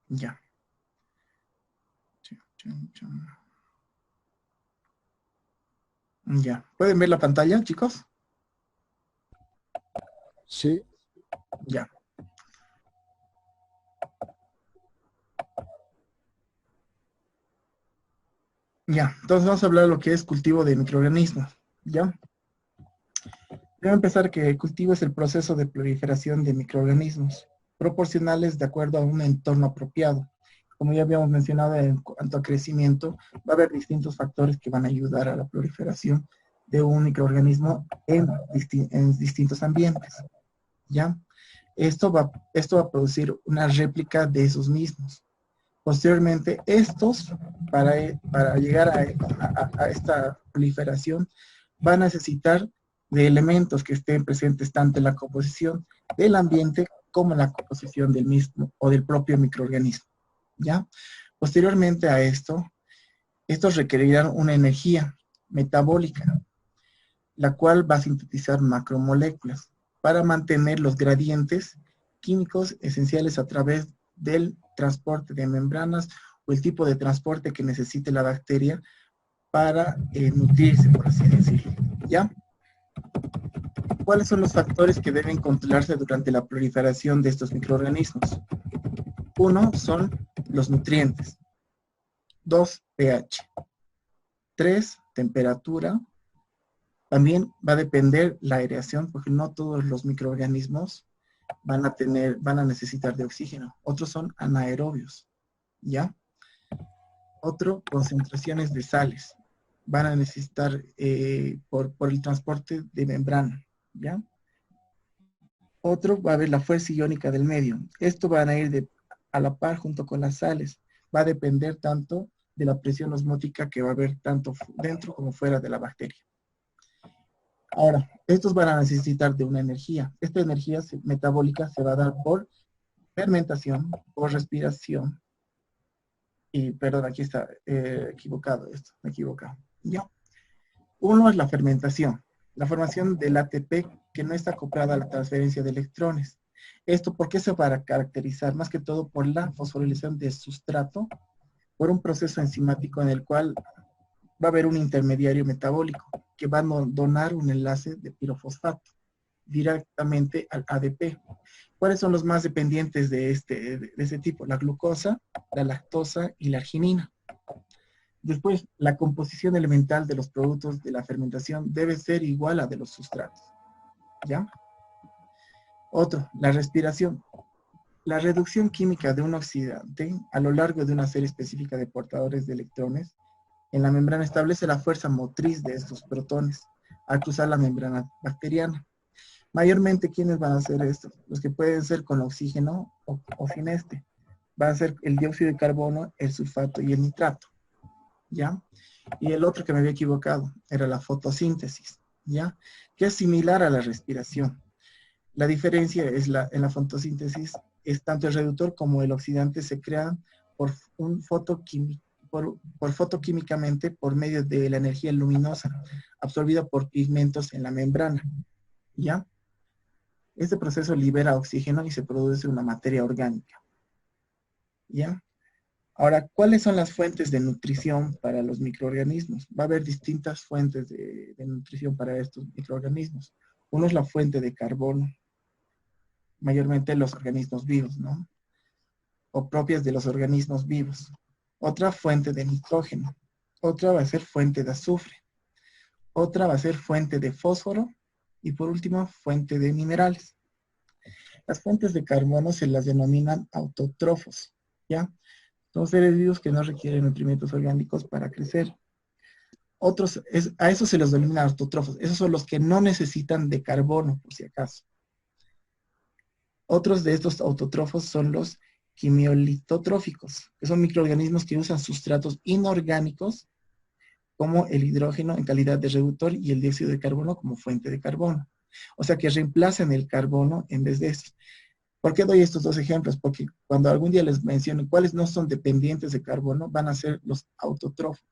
Ya. Ya. ¿Pueden ver la pantalla, chicos? Sí. Ya. Ya. Entonces vamos a hablar de lo que es cultivo de microorganismos. ¿Ya? Debo empezar que el cultivo es el proceso de proliferación de microorganismos proporcionales de acuerdo a un entorno apropiado. Como ya habíamos mencionado, en cuanto a crecimiento, va a haber distintos factores que van a ayudar a la proliferación de un microorganismo en distintos ambientes. ¿Ya? Esto va a producir una réplica de esos mismos. Posteriormente, estos, para llegar a esta proliferación, van a necesitar de elementos que estén presentes tanto en la composición del ambiente como en la composición del mismo o del propio microorganismo. ¿Ya? Posteriormente a esto, estos requerirán una energía metabólica, la cual va a sintetizar macromoléculas para mantener los gradientes químicos esenciales a través del transporte de membranas o el tipo de transporte que necesite la bacteria para nutrirse, por así decirlo. ¿Ya? ¿Cuáles son los factores que deben controlarse durante la proliferación de estos microorganismos? Uno son los nutrientes. Dos, pH. Tres, temperatura. También va a depender la aireación, porque no todos los microorganismos van a necesitar de oxígeno. Otros son anaerobios, ¿ya? Otro, concentraciones de sales. Van a necesitar por el transporte de membrana, ¿ya? Otro va a haber la fuerza iónica del medio. Esto van a ir a la par junto con las sales. Va a depender tanto de la presión osmótica que va a haber tanto dentro como fuera de la bacteria. Ahora, estos van a necesitar de una energía. Esta energía metabólica se va a dar por fermentación, por respiración. Y perdón, aquí está equivocado esto, me he equivocado. ¿Ya? Uno es la fermentación, la formación del ATP que no está acoplada a la transferencia de electrones. ¿Esto por qué se va a caracterizar? Más que todo por la fosforilación del sustrato, por un proceso enzimático en el cual va a haber un intermediario metabólico que va a donar un enlace de pirofosfato directamente al ADP. ¿Cuáles son los más dependientes de ese tipo? La glucosa, la lactosa y la arginina. Después, la composición elemental de los productos de la fermentación debe ser igual a de los sustratos. ¿Ya? Otro, la respiración. La reducción química de un oxidante a lo largo de una serie específica de portadores de electrones en la membrana establece la fuerza motriz de estos protones al cruzar la membrana bacteriana. Mayormente, ¿quiénes van a hacer esto? Los que pueden ser con oxígeno o sin este. Va a ser el dióxido de carbono, el sulfato y el nitrato. ¿Ya? Y el otro que me había equivocado era la fotosíntesis, ¿ya? Que es similar a la respiración. La diferencia es en la fotosíntesis es tanto el reductor como el oxidante se crean por fotoquímicamente por medio de la energía luminosa absorbida por pigmentos en la membrana, ¿ya? Este proceso libera oxígeno y se produce una materia orgánica, ¿ya? Ahora, ¿cuáles son las fuentes de nutrición para los microorganismos? Va a haber distintas fuentes de nutrición para estos microorganismos. Uno es la fuente de carbono, mayormente los organismos vivos, ¿no? O propias de los organismos vivos. Otra fuente de nitrógeno. Otra va a ser fuente de azufre. Otra va a ser fuente de fósforo. Y por último, fuente de minerales. Las fuentes de carbono se las denominan autótrofos, ¿ya? Son seres vivos que no requieren nutrimentos orgánicos para crecer. Otros, a esos se los denomina autótrofos. Esos son los que no necesitan de carbono, por si acaso. Otros de estos autótrofos son los quimiolitotróficos, que son microorganismos que usan sustratos inorgánicos como el hidrógeno en calidad de reductor y el dióxido de carbono como fuente de carbono. O sea, que reemplazan el carbono en vez de eso. ¿Por qué doy estos dos ejemplos? Porque cuando algún día les menciono cuáles no son dependientes de carbono, van a ser los autótrofos.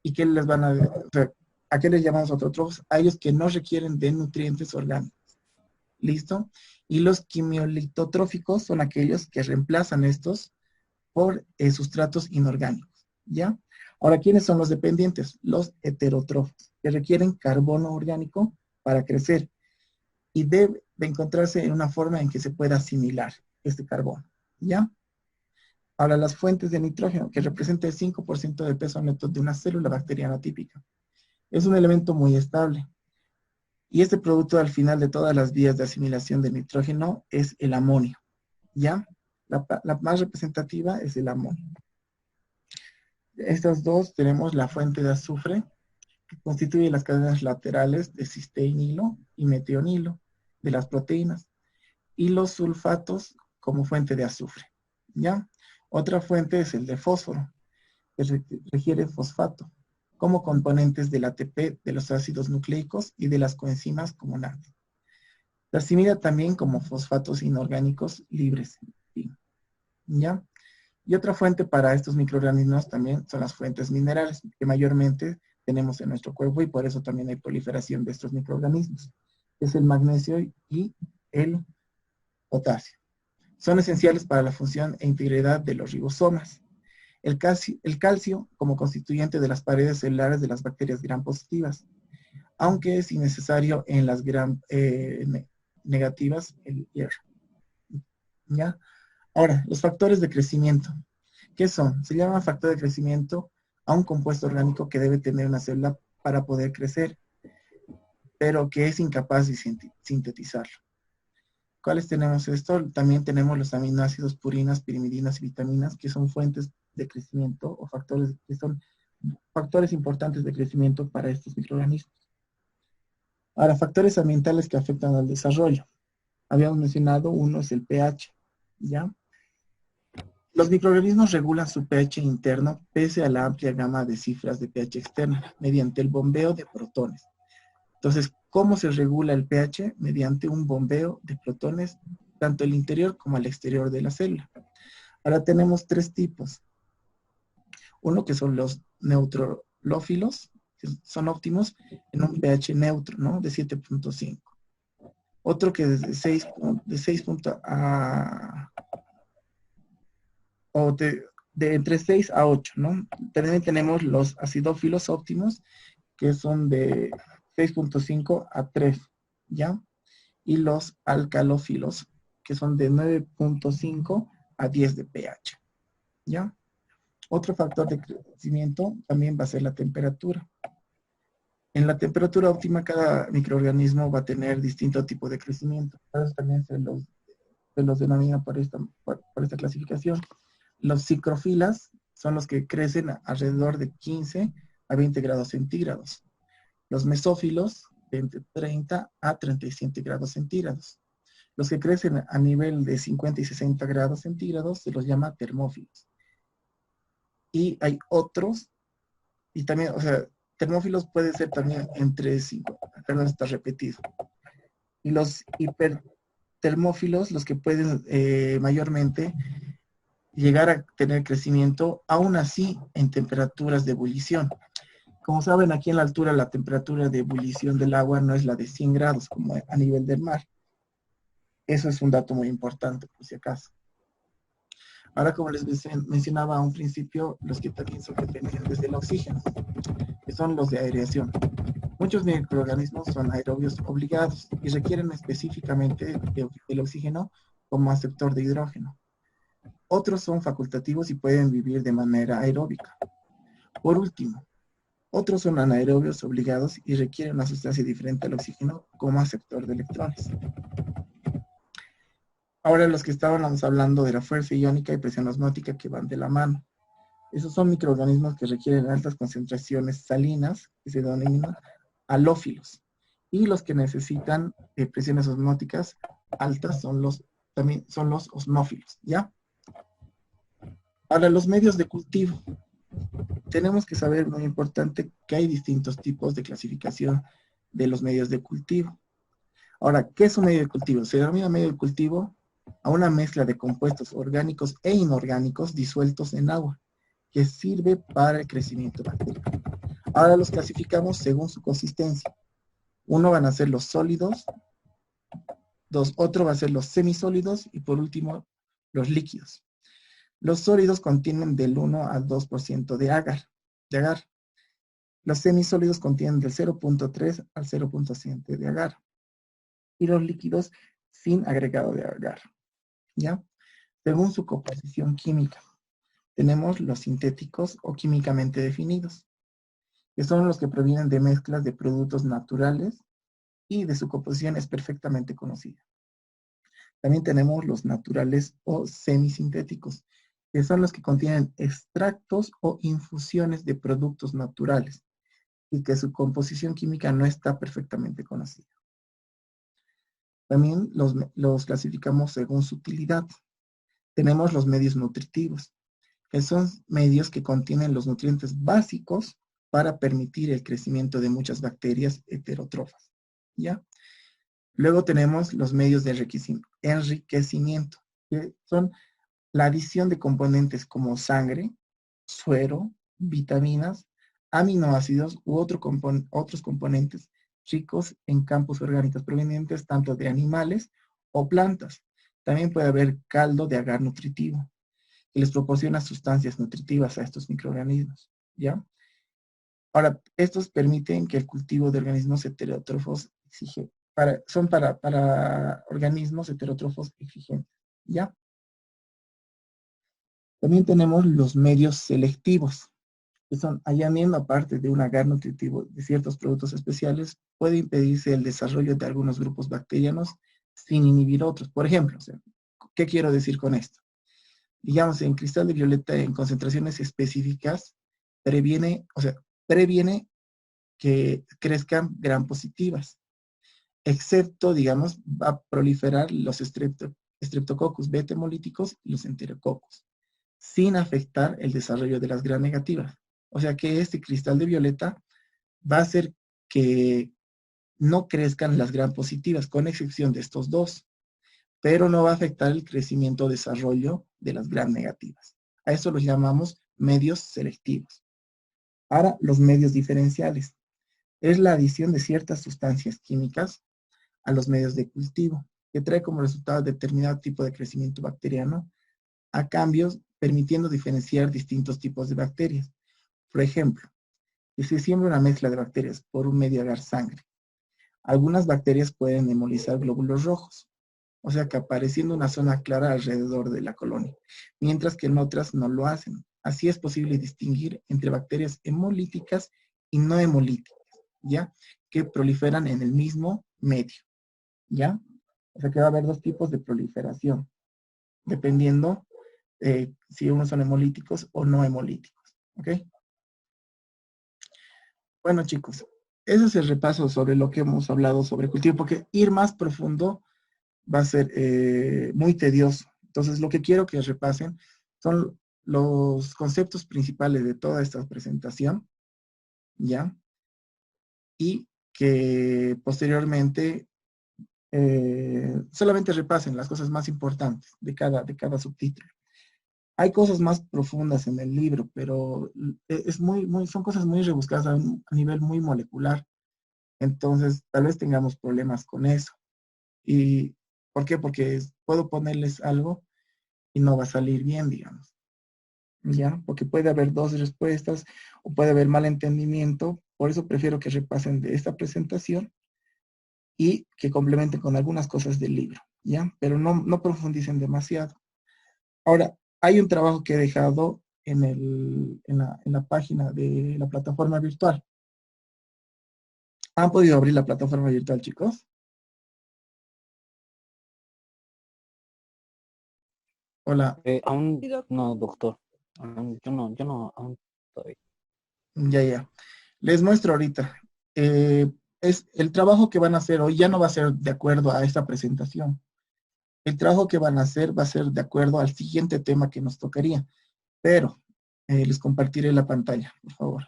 ¿Y qué les van a qué les llamamos autótrofos? A ellos que no requieren de nutrientes orgánicos. ¿Listo? Y los quimiolitotróficos son aquellos que reemplazan estos por sustratos inorgánicos, ¿ya? Ahora, ¿quiénes son los dependientes? Los heterótrofos, que requieren carbono orgánico para crecer y debe de encontrarse en una forma en que se pueda asimilar este carbono, ¿ya? Ahora, las fuentes de nitrógeno, que representa el 5% del peso neto de una célula bacteriana típica. Es un elemento muy estable. Y este producto al final de todas las vías de asimilación de nitrógeno es el amonio, ¿ya? La más representativa es el amonio. Estas dos tenemos la fuente de azufre, que constituye las cadenas laterales de cisteínilo y metionilo de las proteínas, y los sulfatos como fuente de azufre, ¿ya? Otra fuente es el de fósforo, que requiere fosfato, como componentes del ATP de los ácidos nucleicos y de las coenzimas como NAD. Se asimila también como fosfatos inorgánicos libres, ¿ya? Y otra fuente para estos microorganismos también son las fuentes minerales, que mayormente tenemos en nuestro cuerpo y por eso también hay proliferación de estos microorganismos. Es el magnesio y el potasio. Son esenciales para la función e integridad de los ribosomas. El calcio como constituyente de las paredes celulares de las bacterias gram positivas, aunque es innecesario en las gram negativas, el hierro. ¿Ya? Ahora, los factores de crecimiento. ¿Qué son? Se llama factor de crecimiento a un compuesto orgánico que debe tener una célula para poder crecer, pero que es incapaz de sintetizarlo. ¿Cuáles tenemos esto? También tenemos los aminoácidos, purinas, pirimidinas y vitaminas, que son fuentes de crecimiento o factores que son factores importantes de crecimiento para estos microorganismos. Ahora, factores ambientales que afectan al desarrollo. Habíamos mencionado, uno es el pH, ¿ya? Los microorganismos regulan su pH interno pese a la amplia gama de cifras de pH externa mediante el bombeo de protones. Entonces, ¿cómo se regula el pH? Mediante un bombeo de protones, tanto al interior como al exterior de la célula. Ahora tenemos tres tipos. Uno que son los neutrolófilos, que son óptimos en un pH neutro, ¿no? De 7.5. Otro que es de 6 o de entre 6 a 8, ¿no? También tenemos los acidófilos óptimos, que son de 6.5 a 3, ¿ya? Y los alcalófilos, que son de 9.5 a 10 de pH, ¿ya? Otro factor de crecimiento también va a ser la temperatura. En la temperatura óptima, cada microorganismo va a tener distinto tipo de crecimiento. Por eso también se los denomina por esta clasificación. Los psicrofilas son los que crecen alrededor de 15 a 20 grados centígrados. Los mesófilos, de entre 30 a 37 grados centígrados. Los que crecen a nivel de 50 y 60 grados centígrados se los llama termófilos. Y hay otros, y también, o sea, termófilos puede ser también entre 5, perdón, está repetido. Y los hipertermófilos, los que pueden mayormente llegar a tener crecimiento, aún así en temperaturas de ebullición. Como saben, aquí en la altura la temperatura de ebullición del agua no es la de 100 grados como a nivel del mar. Eso es un dato muy importante, por si acaso. Ahora, como les mencionaba a un principio, los que también son dependientes del oxígeno, que son los de aireación. Muchos microorganismos son aerobios obligados y requieren específicamente el oxígeno como aceptor de hidrógeno. Otros son facultativos y pueden vivir de manera aeróbica. Por último, otros son anaerobios obligados y requieren una sustancia diferente al oxígeno como aceptor de electrones. Ahora los que estábamos hablando de la fuerza iónica y presión osmótica que van de la mano. Esos son microorganismos que requieren altas concentraciones salinas, que se denominan halófilos. Y los que necesitan presiones osmóticas altas también son los osmófilos, ¿ya? Ahora, los medios de cultivo. Tenemos que saber, muy importante, que hay distintos tipos de clasificación de los medios de cultivo. Ahora, ¿qué es un medio de cultivo? Se denomina medio de cultivo a una mezcla de compuestos orgánicos e inorgánicos disueltos en agua, que sirve para el crecimiento bacteriano. Ahora los clasificamos según su consistencia. Uno van a ser los sólidos, otro va a ser los semisólidos y por último los líquidos. Los sólidos contienen del 1 al 2% de agar. Los semisólidos contienen del 0.3 al 0.7 de agar. Y los líquidos sin agregado de agar, ¿ya? Según su composición química, tenemos los sintéticos o químicamente definidos, que son los que provienen de mezclas de productos naturales y de su composición es perfectamente conocida. También tenemos los naturales o semisintéticos, que son los que contienen extractos o infusiones de productos naturales y que su composición química no está perfectamente conocida. También los clasificamos según su utilidad. Tenemos los medios nutritivos, que son medios que contienen los nutrientes básicos para permitir el crecimiento de muchas bacterias heterótrofas, ¿ya? Luego tenemos los medios de enriquecimiento, que son la adición de componentes como sangre, suero, vitaminas, aminoácidos u otros componentes ricos en campos orgánicos provenientes tanto de animales o plantas. También puede haber caldo de agar nutritivo, que les proporciona sustancias nutritivas a estos microorganismos, ¿ya? Ahora, estos permiten que el cultivo de organismos heterótrofos son para organismos heterótrofos exigentes, ¿ya? También tenemos los medios selectivos, que son añadiendo aparte de un agar nutritivo de ciertos productos especiales, puede impedirse el desarrollo de algunos grupos bacterianos sin inhibir otros. Por ejemplo, o sea, ¿qué quiero decir con esto? Digamos, en cristal de violeta en concentraciones específicas, previene que crezcan gram positivas, excepto, digamos, va a proliferar los streptococcus beta hemolíticos y los enterococos, sin afectar el desarrollo de las gram negativas. O sea que este cristal de violeta va a hacer que no crezcan las gram positivas, con excepción de estos dos, pero no va a afectar el crecimiento o desarrollo de las gram negativas. A eso los llamamos medios selectivos. Ahora, los medios diferenciales. Es la adición de ciertas sustancias químicas a los medios de cultivo, que trae como resultado determinado tipo de crecimiento bacteriano, a cambios permitiendo diferenciar distintos tipos de bacterias. Por ejemplo, si se siembra una mezcla de bacterias por un medio agar sangre, algunas bacterias pueden hemolizar glóbulos rojos, o sea que apareciendo una zona clara alrededor de la colonia, mientras que en otras no lo hacen. Así es posible distinguir entre bacterias hemolíticas y no hemolíticas, ¿ya? Que proliferan en el mismo medio, ¿ya? O sea que va a haber dos tipos de proliferación, dependiendo si unos son hemolíticos o no hemolíticos, ¿ok? Bueno, chicos, ese es el repaso sobre lo que hemos hablado sobre cultivo, porque ir más profundo va a ser muy tedioso. Entonces, lo que quiero que repasen son los conceptos principales de toda esta presentación, ¿ya? Y que posteriormente solamente repasen las cosas más importantes de cada subtítulo. Hay cosas más profundas en el libro, pero son cosas muy rebuscadas a nivel muy molecular. Entonces, tal vez tengamos problemas con eso. ¿Y por qué? Porque puedo ponerles algo y no va a salir bien, digamos. ¿Ya? Porque puede haber dos respuestas o puede haber malentendimiento. Por eso prefiero que repasen de esta presentación y que complementen con algunas cosas del libro, ¿ya? Pero no profundicen demasiado. Ahora, hay un trabajo que he dejado en la página de la plataforma virtual. ¿Han podido abrir la plataforma virtual, chicos? Hola. Aún no, doctor. Yo no, aún todavía. Ya. Les muestro ahorita. Es el trabajo que van a hacer hoy ya no va a ser de acuerdo a esta presentación. El trabajo que van a hacer va a ser de acuerdo al siguiente tema que nos tocaría. Pero les compartiré la pantalla, por favor.